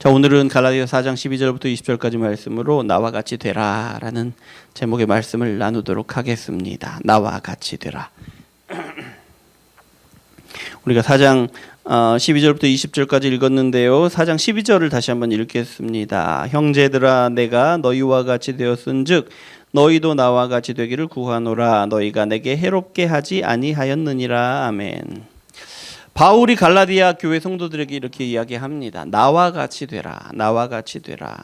자, 오늘은 갈라디아서 4장 12절부터 20절까지 말씀으로 나와 같이 되라라는 제목의 말씀을 나누도록 하겠습니다. 나와 같이 되라. 우리가 4장 12절부터 20절까지 읽었는데요. 4장 12절을 다시 한번 읽겠습니다. 형제들아, 내가 너희와 같이 되었은즉 너희도 나와 같이 되기를 구하노라. 너희가 내게 해롭게 하지 아니하였느니라. 아멘. 바울이 갈라디아 교회 성도들에게 이렇게 이야기합니다. 나와 같이 되라. 나와 같이 되라.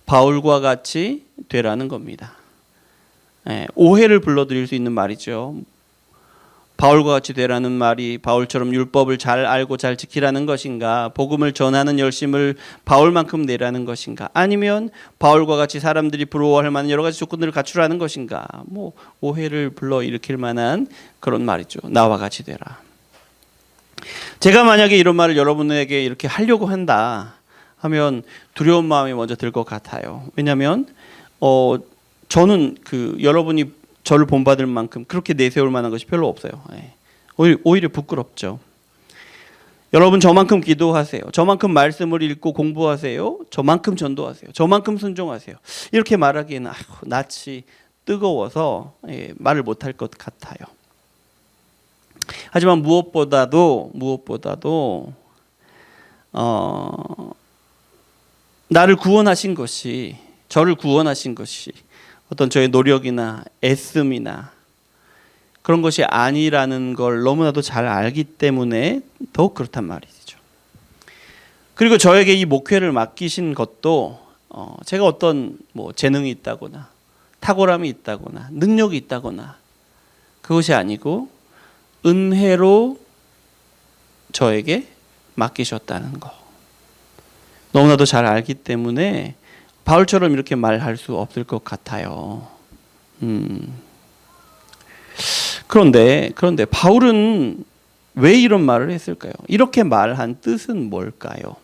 바울과 같이 되라는 겁니다. 오해를 불러들일 수 있는 말이죠. 바울과 같이 되라는 말이 바울처럼 율법을 잘 알고 잘 지키라는 것인가? 복음을 전하는 열심을 바울만큼 내라는 것인가? 아니면 바울과 같이 사람들이 부러워할 만한 여러 가지 조건들을 갖추라는 것인가? 오해를 불러일으킬 만한 그런 말이죠. 나와 같이 되라. 제가 만약에 이런 말을 여러분에게 이렇게 하려고 한다 하면 두려운 마음이 먼저 들 것 같아요. 왜냐하면 저는 여러분이 저를 본받을 만큼 그렇게 내세울 만한 것이 별로 없어요. 오히려 부끄럽죠. 여러분 저만큼 기도하세요. 저만큼 말씀을 읽고 공부하세요. 저만큼 전도하세요. 저만큼 순종하세요. 이렇게 말하기에는 낯이 뜨거워서 말을 못할 것 같아요. 하지만 무엇보다도 나를 구원하신 것이, 저를 구원하신 것이 어떤 저의 노력이나 애씀이나 그런 것이 아니라는 걸 너무나도 잘 알기 때문에 더욱 그렇단 말이죠. 그리고 저에게 이 목회를 맡기신 것도 제가 어떤 재능이 있다거나 탁월함이 있다거나 능력이 있다거나 그것이 아니고 은혜로 저에게 맡기셨다는 거 너무나도 잘 알기 때문에 바울처럼 이렇게 말할 수 없을 것 같아요. 그런데 바울은 왜 이런 말을 했을까요? 이렇게 말한 뜻은 뭘까요?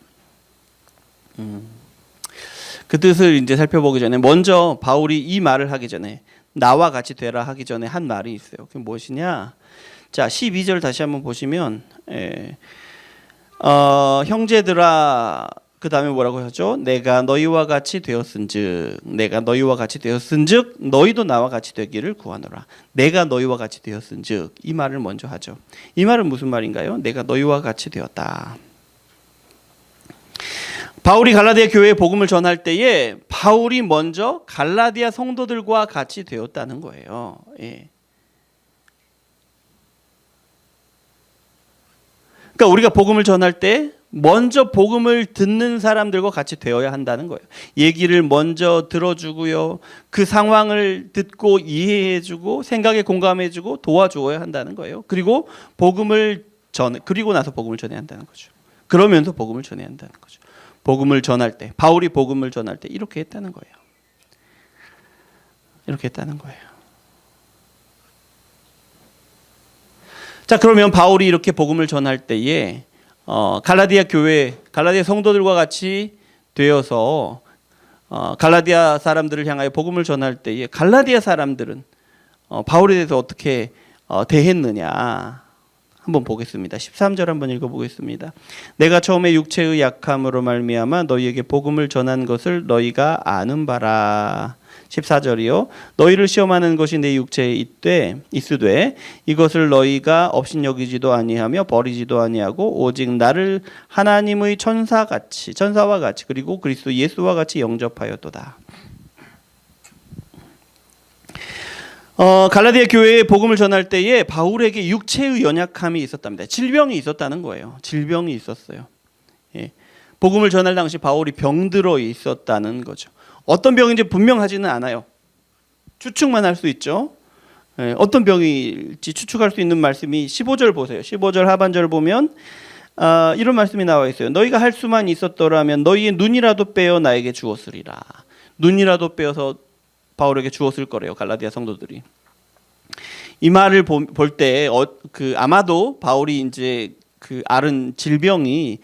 그 뜻을 이제 살펴보기 전에 먼저 바울이 이 말을 하기 전에 나와 같이 되라 하기 전에 한 말이 있어요. 그게 무엇이냐? 자, 12절 다시 한번 보시면 형제들아, 그 다음에 뭐라고 하죠? 내가 너희와 같이 되었은즉 너희도 나와 같이 되기를 구하노라. 내가 너희와 같이 되었은즉, 이 말을 먼저 하죠. 이 말은 무슨 말인가요? 내가 너희와 같이 되었다. 바울이 갈라디아 교회에 복음을 전할 때에 바울이 먼저 갈라디아 성도들과 같이 되었다는 거예요. 그러니까 우리가 복음을 전할 때 먼저 복음을 듣는 사람들과 같이 되어야 한다는 거예요. 얘기를 먼저 들어주고요. 그 상황을 듣고 이해해주고 생각에 공감해주고 도와주어야 한다는 거예요. 그리고 그리고 나서 복음을 전해야 한다는 거죠. 그러면서 복음을 전해야 한다는 거죠. 복음을 전할 때, 바울이 복음을 전할 때 이렇게 했다는 거예요. 이렇게 했다는 거예요. 자, 그러면 바울이 이렇게 복음을 전할 때에 갈라디아 성도들과 같이 되어서 갈라디아 사람들을 향하여 복음을 전할 때에 갈라디아 사람들은 바울에 대해서 어떻게 대했느냐 한번 보겠습니다. 13절 한번 읽어보겠습니다. 내가 처음에 육체의 약함으로 말미암아 너희에게 복음을 전한 것을 너희가 아는 바라. 14절이요. 너희를 시험하는 것이 내 육체에 있으되 이것을 너희가 업신여기지도 아니하며 버리지도 아니하고 오직 나를 하나님의 천사와 같이 그리고 그리스도 예수와 같이 영접하였도다. 갈라디아 교회에 복음을 전할 때에 바울에게 육체의 연약함이 있었답니다. 질병이 있었다는 거예요. 질병이 있었어요. 복음을 전할 당시 바울이 병들어 있었다는 거죠. 어떤 병인지 분명하지는 않아요. 추측만 할 수 있죠. 어떤 병일지 추측할 수 있는 말씀이 15절 보세요. 15절 하반절 보면 이런 말씀이 나와 있어요. 너희가 할 수만 있었더라면 너희의 눈이라도 빼어 나에게 주었으리라. 눈이라도 빼어서 바울에게 주었을 거래요. 갈라디아 성도들이. 이 말을 볼 때 아마도 바울이 이제 앓은 질병이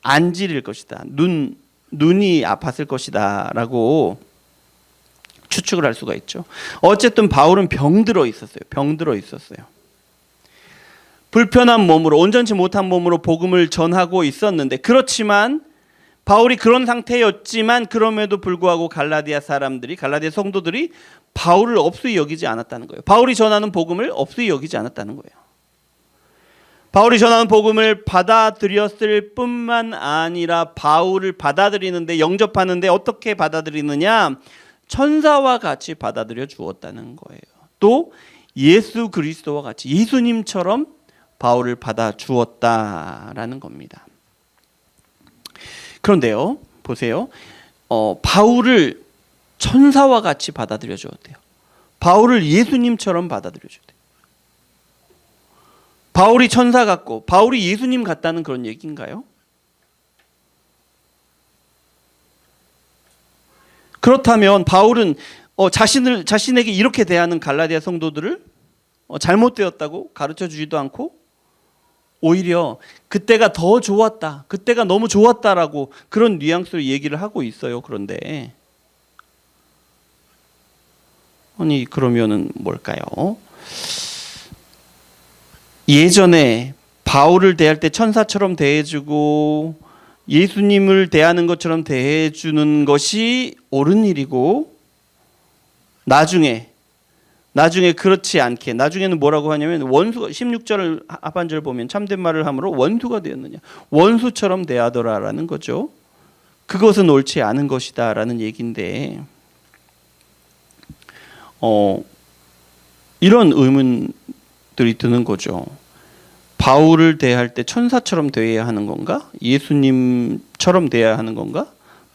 안질일 것이다. 눈이 아팠을 것이다라고 추측을 할 수가 있죠. 어쨌든 바울은 병들어 있었어요. 불편한 몸으로, 온전치 못한 몸으로 복음을 전하고 있었는데, 그렇지만 바울이 그런 상태였지만 그럼에도 불구하고 갈라디아 성도들이 바울을 업수히 여기지 않았다는 거예요. 바울이 전하는 복음을 업수히 여기지 않았다는 거예요. 바울이 전하는 복음을 받아들였을 뿐만 아니라 바울을 받아들이는데, 영접하는데 어떻게 받아들이느냐? 천사와 같이 받아들여 주었다는 거예요. 또 예수 그리스도와 같이 예수님처럼 바울을 받아 주었다라는 겁니다. 그런데요, 보세요. 바울을 천사와 같이 받아들여 주었대요. 바울을 예수님처럼 받아들여 주대요. 바울이 천사 같고 바울이 예수님 같다는 그런 얘기인가요? 그렇다면 바울은 자신에게 이렇게 대하는 갈라디아 성도들을 잘못되었다고 가르쳐 주지도 않고, 오히려 그때가 더 좋았다, 그때가 너무 좋았다라고 그런 뉘앙스로 얘기를 하고 있어요. 그런데 아니, 그러면은 뭘까요? 예전에 바울을 대할 때 천사처럼 대해주고 예수님을 대하는 것처럼 대해주는 것이 옳은 일이고, 나중에 그렇지 않게, 나중에는 뭐라고 하냐면 원수가, 16절 하반절 보면 참된 말을 함으로 원수가 되었느냐, 원수처럼 대하더라라는 거죠. 그것은 옳지 않은 것이다라는 얘기인데, 이런 의문들이 드는 거죠. 바울을 대할 때 천사처럼 대해야 하는 건가? 예수님처럼 대해야 하는 건가?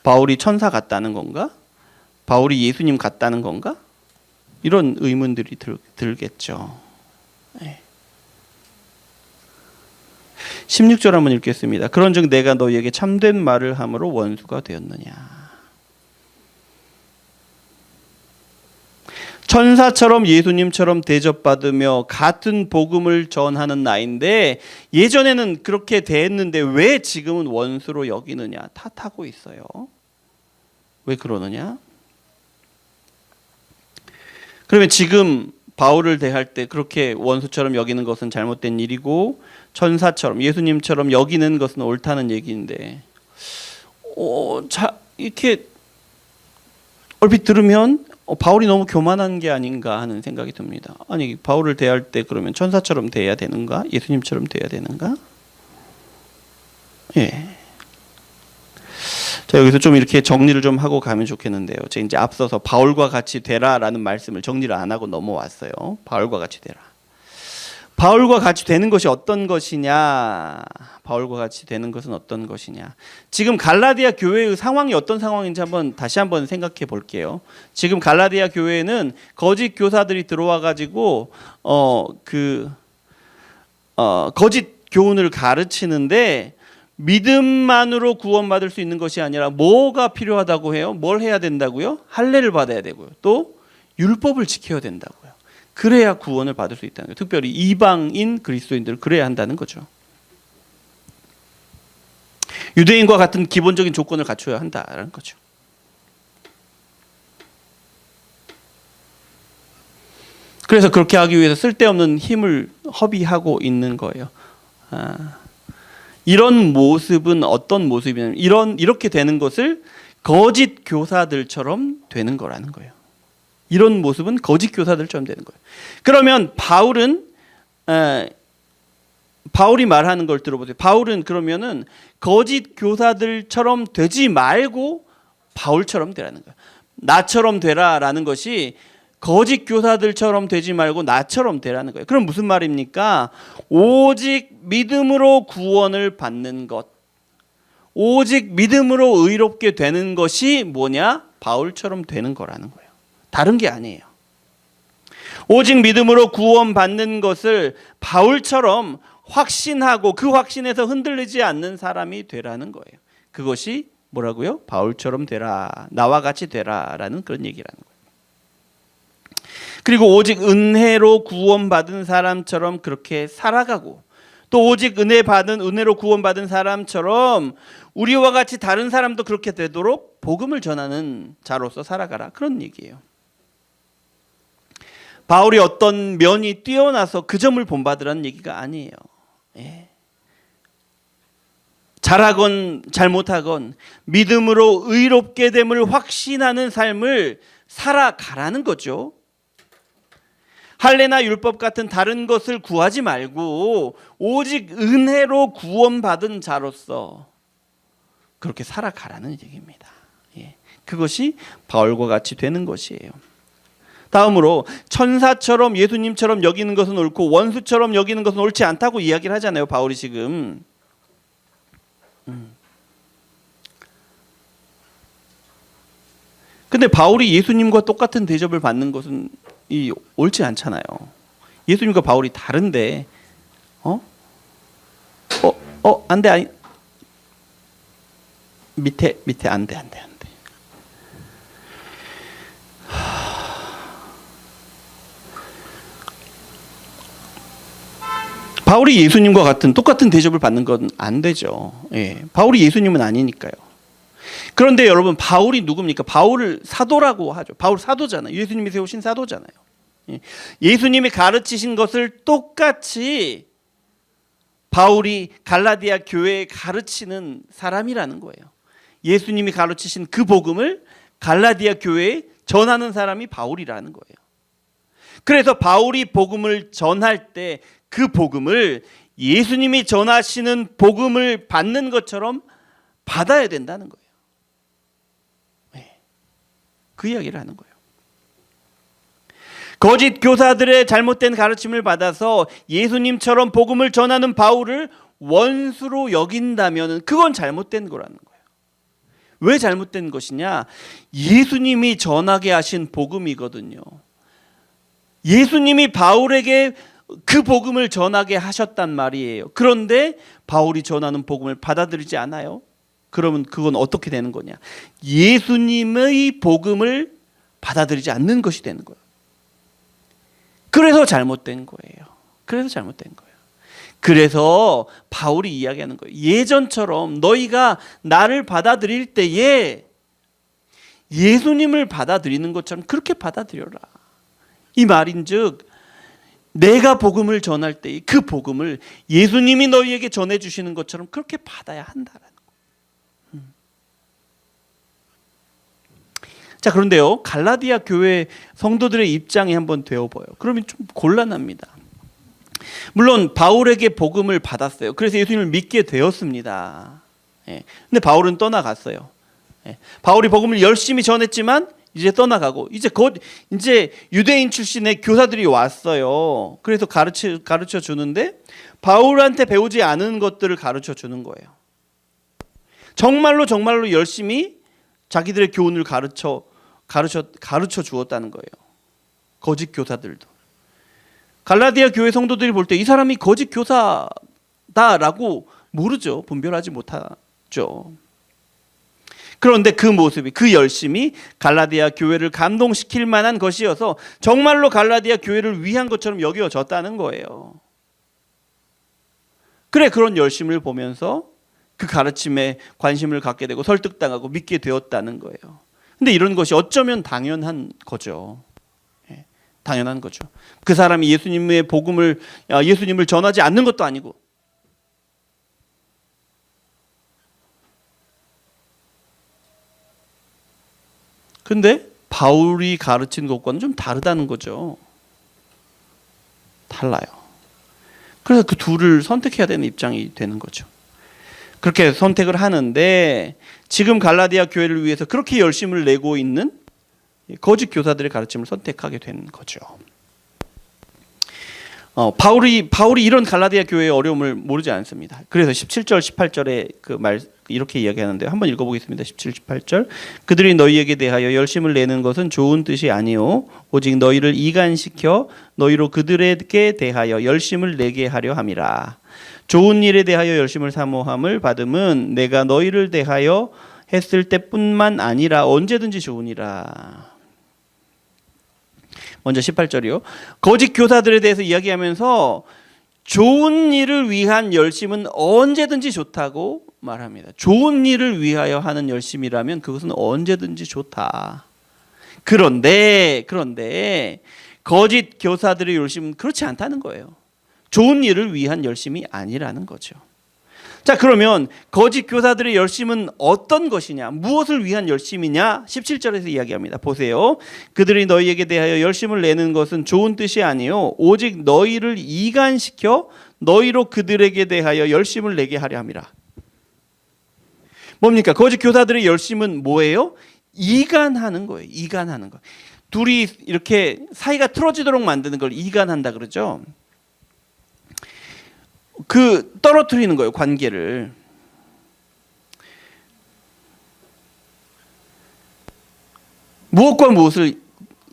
바울이 천사 같다는 건가? 바울이 예수님 같다는 건가? 이런 의문들이 들겠죠. 16절 한번 읽겠습니다. 그런즉 내가 너희에게 참된 말을 함으로 원수가 되었느냐. 천사처럼 예수님처럼 대접받으며 같은 복음을 전하는 나인데, 예전에는 그렇게 대했는데 왜 지금은 원수로 여기느냐 탓하고 있어요. 왜 그러느냐? 그러면 지금 바울을 대할 때 그렇게 원수처럼 여기는 것은 잘못된 일이고, 천사처럼 예수님처럼 여기는 것은 옳다는 얘기인데, 이렇게 얼핏 들으면 바울이 너무 교만한 게 아닌가 하는 생각이 듭니다. 아니, 바울을 대할 때 그러면 천사처럼 대해야 되는가? 예수님처럼 대해야 되는가? 예. 자, 여기서 좀 이렇게 정리를 좀 하고 가면 좋겠는데요. 제가 이제 앞서서 바울과 같이 되라라는 말씀을 정리를 안 하고 넘어왔어요. 바울과 같이 되라. 바울과 같이 되는 것이 어떤 것이냐? 바울과 같이 되는 것은 어떤 것이냐? 지금 갈라디아 교회의 상황이 어떤 상황인지 다시 한번 생각해 볼게요. 지금 갈라디아 교회에는 거짓 교사들이 들어와 가지고 거짓 교훈을 가르치는데, 믿음만으로 구원받을 수 있는 것이 아니라 뭐가 필요하다고 해요? 뭘 해야 된다고요? 할례를 받아야 되고요. 또 율법을 지켜야 된다고요. 그래야 구원을 받을 수 있다는 거예요. 특별히 이방인 그리스도인들은 그래야 한다는 거죠. 유대인과 같은 기본적인 조건을 갖춰야 한다는 거죠. 그래서 그렇게 하기 위해서 쓸데없는 힘을 허비하고 있는 거예요. 이런 모습은 어떤 모습이냐면, 이렇게 되는 것을 거짓 교사들처럼 되는 거라는 거예요. 이런 모습은 거짓 교사들처럼 되는 거예요. 그러면 바울이 말하는 걸 들어보세요. 바울은 그러면은 거짓 교사들처럼 되지 말고 바울처럼 되라는 거예요. 나처럼 되라라는 것이 거짓 교사들처럼 되지 말고 나처럼 되라는 거예요. 그럼 무슨 말입니까? 오직 믿음으로 구원을 받는 것, 오직 믿음으로 의롭게 되는 것이 뭐냐? 바울처럼 되는 거라는 거예요. 다른 게 아니에요. 오직 믿음으로 구원받는 것을 바울처럼 확신하고 그 확신에서 흔들리지 않는 사람이 되라는 거예요. 그것이 뭐라고요? 바울처럼 되라, 나와 같이 되라라는 그런 얘기라는 거예요. 그리고 오직 은혜로 구원받은 사람처럼 그렇게 살아가고, 또 오직 은혜로 구원받은 사람처럼 우리와 같이 다른 사람도 그렇게 되도록 복음을 전하는 자로서 살아가라, 그런 얘기예요. 바울이 어떤 면이 뛰어나서 그 점을 본받으라는 얘기가 아니에요. 예. 잘하건 잘못하건 믿음으로 의롭게 됨을 확신하는 삶을 살아가라는 거죠. 할례나 율법 같은 다른 것을 구하지 말고 오직 은혜로 구원받은 자로서 그렇게 살아가라는 얘기입니다. 그것이 바울과 같이 되는 것이에요. 다음으로 천사처럼 예수님처럼 여기는 것은 옳고 원수처럼 여기는 것은 옳지 않다고 이야기를 하잖아요. 바울이 지금. 근데 바울이 예수님과 똑같은 대접을 받는 것은 옳지 않잖아요. 예수님과 바울이 다른데 안 돼. 아니. 밑에 안 돼. 바울이 예수님과 똑같은 대접을 받는 건 안 되죠. 바울이 예수님은 아니니까요. 그런데 여러분, 바울이 누굽니까? 바울을 사도라고 하죠. 바울 사도잖아요. 예수님이 세우신 사도잖아요. 예수님이 가르치신 것을 똑같이 바울이 갈라디아 교회에 가르치는 사람이라는 거예요. 예수님이 가르치신 그 복음을 갈라디아 교회에 전하는 사람이 바울이라는 거예요. 그래서 바울이 복음을 전할 때 그 복음을 예수님이 전하시는 복음을 받는 것처럼 받아야 된다는 거예요. 그 이야기를 하는 거예요. 거짓 교사들의 잘못된 가르침을 받아서 예수님처럼 복음을 전하는 바울을 원수로 여긴다면 그건 잘못된 거라는 거예요. 왜 잘못된 것이냐? 예수님이 전하게 하신 복음이거든요. 예수님이 바울에게 그 복음을 전하게 하셨단 말이에요. 그런데 바울이 전하는 복음을 받아들이지 않아요. 그러면 그건 어떻게 되는 거냐? 예수님의 복음을 받아들이지 않는 것이 되는 거예요. 그래서 잘못된 거예요. 그래서 바울이 이야기하는 거예요. 예전처럼 너희가 나를 받아들일 때에 예수님을 받아들이는 것처럼 그렇게 받아들여라. 이 말인즉 내가 복음을 전할 때 그 복음을 예수님이 너희에게 전해주시는 것처럼 그렇게 받아야 한다라는 거예요. 자, 그런데요, 갈라디아 교회 성도들의 입장이 한번 되어봐요. 그러면 좀 곤란합니다. 물론 바울에게 복음을 받았어요. 그래서 예수님을 믿게 되었습니다. 근데 바울은 떠나갔어요. 바울이 복음을 열심히 전했지만 이제 떠나가고 이제 유대인 출신의 교사들이 왔어요. 그래서 가르쳐 주는데 바울한테 배우지 않은 것들을 가르쳐 주는 거예요. 정말로 열심히 자기들의 교훈을 가르쳐 주었다는 거예요. 거짓 교사들도. 갈라디아 교회 성도들이 볼 때 이 사람이 거짓 교사다라고 모르죠. 분별하지 못하죠. 그런데 그 모습이, 그 열심이 갈라디아 교회를 감동시킬 만한 것이어서 정말로 갈라디아 교회를 위한 것처럼 여겨졌다는 거예요. 그런 열심을 보면서 그 가르침에 관심을 갖게 되고 설득당하고 믿게 되었다는 거예요. 근데 이런 것이 어쩌면 당연한 거죠. 당연한 거죠. 그 사람이 예수님을 전하지 않는 것도 아니고, 근데 바울이 가르친 것과는 좀 다르다는 거죠. 달라요. 그래서 그 둘을 선택해야 되는 입장이 되는 거죠. 그렇게 선택을 하는데 지금 갈라디아 교회를 위해서 그렇게 열심을 내고 있는 거짓 교사들의 가르침을 선택하게 된 거죠. 바울이 이런 갈라디아 교회의 어려움을 모르지 않습니다. 그래서 17절, 18절에 그 말 이렇게 이야기하는데요. 한번 읽어보겠습니다. 17, 18절. 그들이 너희에게 대하여 열심을 내는 것은 좋은 뜻이 아니요 오직 너희를 이간시켜 너희로 그들에게 대하여 열심을 내게 하려 함이라. 좋은 일에 대하여 열심을 사모함을 받음은 내가 너희를 대하여 했을 때뿐만 아니라 언제든지 좋으니라. 먼저 18절이요. 거짓 교사들에 대해서 이야기하면서 좋은 일을 위한 열심은 언제든지 좋다고 말합니다. 좋은 일을 위하여 하는 열심이라면 그것은 언제든지 좋다. 그런데 거짓 교사들의 열심은 그렇지 않다는 거예요. 좋은 일을 위한 열심이 아니라는 거죠. 자, 그러면 거짓 교사들의 열심은 어떤 것이냐? 무엇을 위한 열심이냐? 17절에서 이야기합니다. 보세요. 그들이 너희에게 대하여 열심을 내는 것은 좋은 뜻이 아니요 오직 너희를 이간시켜 너희로 그들에게 대하여 열심을 내게 하려 함이라. 뭡니까? 거짓 교사들의 열심은 뭐예요? 이간하는 거예요. 이간하는 거. 둘이 이렇게 사이가 틀어지도록 만드는 걸 이간한다 그러죠. 떨어뜨리는 거예요, 관계를. 무엇과 무엇을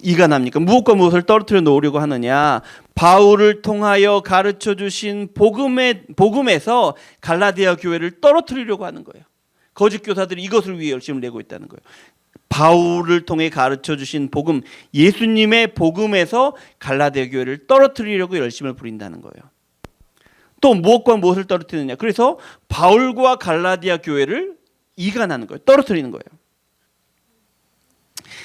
이간합니까? 무엇과 무엇을 떨어뜨려 놓으려고 하느냐? 바울을 통하여 가르쳐 주신 복음에서 갈라디아 교회를 떨어뜨리려고 하는 거예요. 거짓 교사들이 이것을 위해 열심을 내고 있다는 거예요. 바울을 통해 가르쳐 주신 복음, 예수님의 복음에서 갈라디아 교회를 떨어뜨리려고 열심을 부린다는 거예요. 또 무엇과 무엇을 떨어뜨리느냐? 그래서 바울과 갈라디아 교회를 이간하는 거예요. 떨어뜨리는 거예요.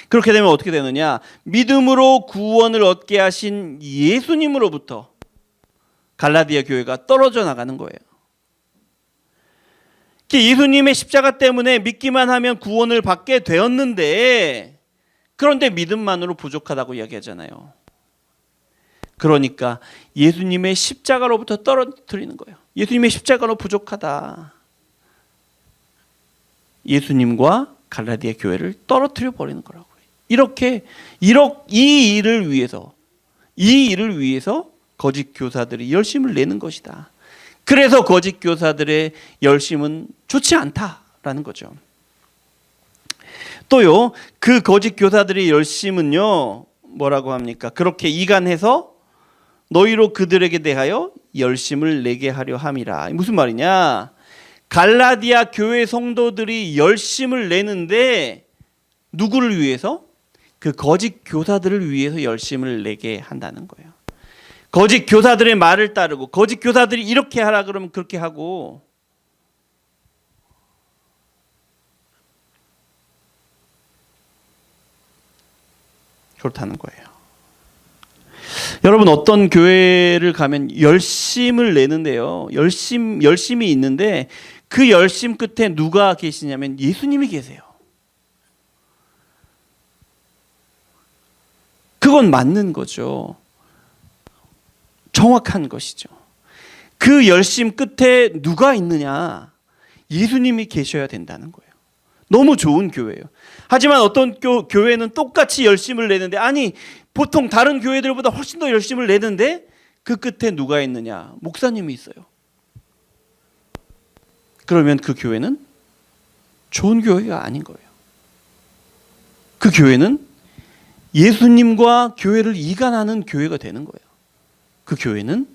그렇게 되면 어떻게 되느냐? 믿음으로 구원을 얻게 하신 예수님으로부터 갈라디아 교회가 떨어져 나가는 거예요. 예수님의 십자가 때문에 믿기만 하면 구원을 받게 되었는데, 그런데 믿음만으로 부족하다고 이야기하잖아요. 그러니까 예수님의 십자가로부터 떨어뜨리는 거예요. 예수님의 십자가로 부족하다. 예수님과 갈라디아 교회를 떨어뜨려 버리는 거라고요. 이렇게 이 일을 위해서 거짓 교사들이 열심을 내는 것이다. 그래서 거짓 교사들의 열심은 좋지 않다라는 거죠. 또요, 그 거짓 교사들의 열심은요, 뭐라고 합니까? 그렇게 이간해서 너희로 그들에게 대하여 열심을 내게 하려 함이라. 무슨 말이냐? 갈라디아 교회 성도들이 열심을 내는데 누구를 위해서? 그 거짓 교사들을 위해서 열심을 내게 한다는 거예요. 거짓 교사들의 말을 따르고, 거짓 교사들이 이렇게 하라 그러면 그렇게 하고, 그렇다는 거예요. 여러분, 어떤 교회를 가면 열심을 내는데요, 열심이 있는데 그 열심 끝에 누가 계시냐면 예수님이 계세요. 그건 맞는 거죠. 정확한 것이죠. 그 열심 끝에 누가 있느냐? 예수님이 계셔야 된다는 거예요. 너무 좋은 교회예요. 하지만 어떤 교회는 똑같이 열심을 내는데, 아니 보통 다른 교회들보다 훨씬 더 열심을 내는데 그 끝에 누가 있느냐? 목사님이 있어요. 그러면 그 교회는 좋은 교회가 아닌 거예요. 그 교회는 예수님과 교회를 이간하는 교회가 되는 거예요. 그 교회는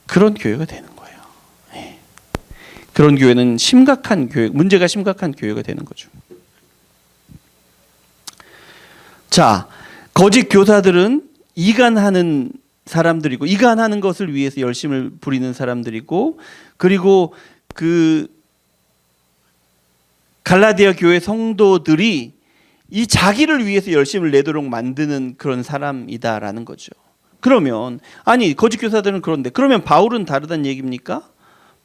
그런 교회가 되는 거예요. 네. 그런 교회는 문제가 심각한 교회가 되는 거죠. 자, 거짓 교사들은 이간하는 사람들이고, 이간하는 것을 위해서 열심을 부리는 사람들이고, 그리고 그 갈라디아 교회 성도들이 이 자기를 위해서 열심을 내도록 만드는 그런 사람이다라는 거죠. 그러면 아니 거짓 교사들은 그런데, 그러면 바울은 다르다는 얘기입니까?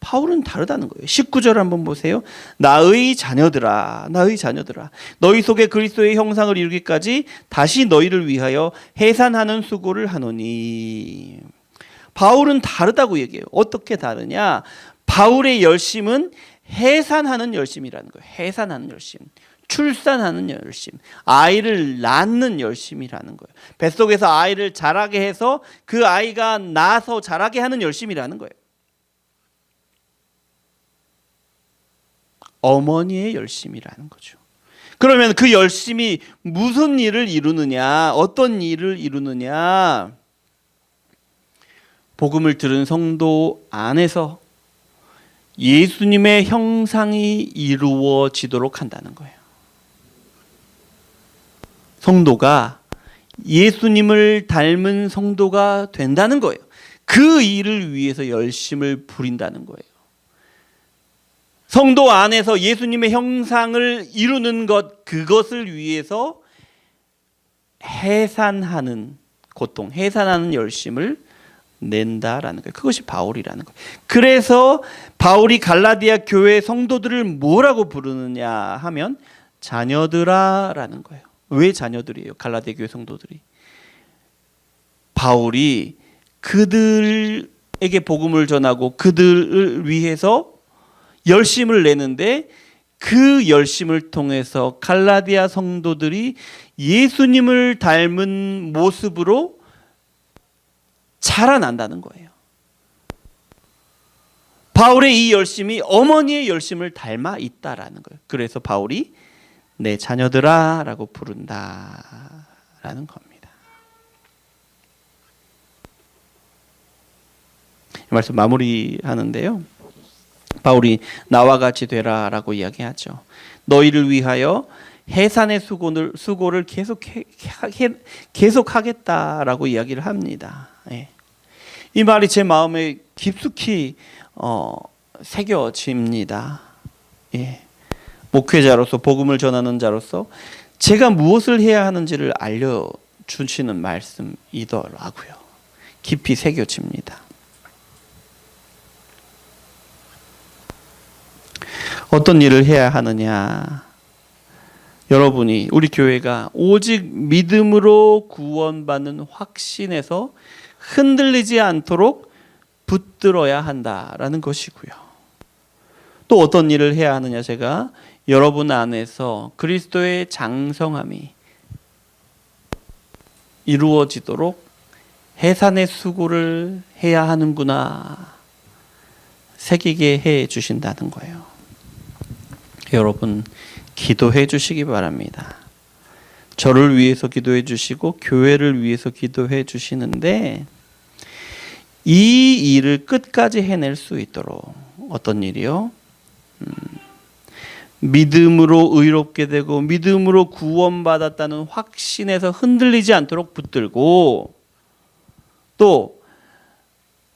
바울은 다르다는 거예요. 19절 한번 보세요. 나의 자녀들아 너희 속에 그리스도의 형상을 이루기까지 다시 너희를 위하여 해산하는 수고를 하노니. 바울은 다르다고 얘기해요. 어떻게 다르냐? 바울의 열심은 해산하는 열심이라는 거예요. 해산하는 열심. 출산하는 열심, 아이를 낳는 열심이라는 거예요. 뱃속에서 아이를 자라게 해서 그 아이가 나서 자라게 하는 열심이라는 거예요. 어머니의 열심이라는 거죠. 그러면 그 열심이 무슨 일을 이루느냐? 어떤 일을 이루느냐? 복음을 들은 성도 안에서 예수님의 형상이 이루어지도록 한다는 거예요. 성도가 예수님을 닮은 성도가 된다는 거예요. 그 일을 위해서 열심을 부린다는 거예요. 성도 안에서 예수님의 형상을 이루는 것, 그것을 위해서 해산하는 고통, 해산하는 열심을 낸다라는 거예요. 그것이 바울이라는 거예요. 그래서 바울이 갈라디아 교회 성도들을 뭐라고 부르느냐 하면 자녀들아라는 거예요. 왜 자녀들이에요? 갈라디아 교회 성도들이. 바울이 그들에게 복음을 전하고 그들을 위해서 열심을 내는데 그 열심을 통해서 갈라디아 성도들이 예수님을 닮은 모습으로 자라난다는 거예요. 바울의 이 열심이 어머니의 열심을 닮아 있다라는 거예요. 그래서 바울이 내 자녀들아 라고 부른다라는 겁니다. 이 말씀 마무리하는데요. 바울이 나와 같이 되라라고 이야기하죠. 너희를 위하여 해산의 수고를 계속하겠다라고 이야기를 합니다. 예. 이 말이 제 마음에 깊숙이 새겨집니다. 예. 목회자로서 복음을 전하는 자로서 제가 무엇을 해야 하는지를 알려주시는 말씀이더라고요. 깊이 새겨집니다. 어떤 일을 해야 하느냐? 여러분이 우리 교회가 오직 믿음으로 구원받는 확신에서 흔들리지 않도록 붙들어야 한다라는 것이고요. 또 어떤 일을 해야 하느냐? 제가 여러분 안에서 그리스도의 장성함이 이루어지도록 해산의 수고를 해야 하는구나 새기게 해 주신다는 거예요. 여러분 기도해 주시기 바랍니다. 저를 위해서 기도해 주시고 교회를 위해서 기도해 주시는데 이 일을 끝까지 해낼 수 있도록 어떤 일이요? 믿음으로 의롭게 되고 믿음으로 구원받았다는 확신에서 흔들리지 않도록 붙들고 또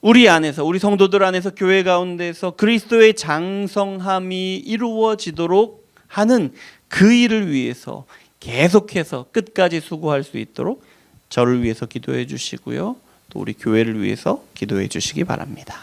우리 안에서 우리 성도들 안에서 교회 가운데서 그리스도의 장성함이 이루어지도록 하는 그 일을 위해서 계속해서 끝까지 수고할 수 있도록 저를 위해서 기도해 주시고요. 또 우리 교회를 위해서 기도해 주시기 바랍니다.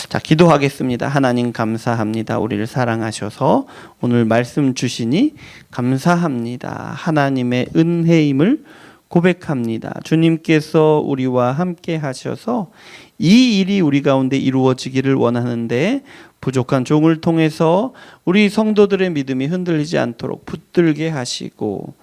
자, 기도하겠습니다. 하나님 감사합니다. 우리를 사랑하셔서 오늘 말씀 주시니 감사합니다. 하나님의 은혜임을 고백합니다. 주님께서 우리와 함께 하셔서 이 일이 우리 가운데 이루어지기를 원하는데 부족한 종을 통해서 우리 성도들의 믿음이 흔들리지 않도록 붙들게 하시고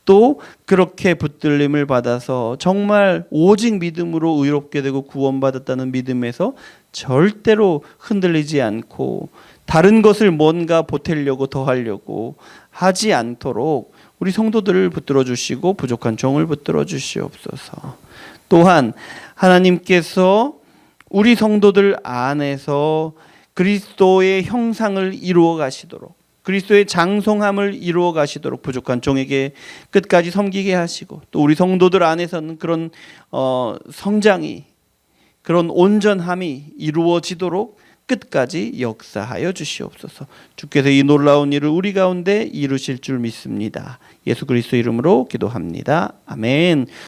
또 그렇게 붙들림을 받아서 정말 오직 믿음으로 의롭게 되고 구원받았다는 믿음에서 절대로 흔들리지 않고 다른 것을 뭔가 보태려고 더하려고 하지 않도록 우리 성도들을 붙들어 주시고 부족한 종을 붙들어 주시옵소서. 또한 하나님께서 우리 성도들 안에서 그리스도의 형상을 이루어 가시도록 그리스도의 장성함을 이루어 가시도록 부족한 종에게 끝까지 섬기게 하시고 또 우리 성도들 안에서는 그런 성장이 그런 온전함이 이루어지도록 끝까지 역사하여 주시옵소서. 주께서 이 놀라운 일을 우리 가운데 이루실 줄 믿습니다. 예수 그리스도 이름으로 기도합니다. 아멘.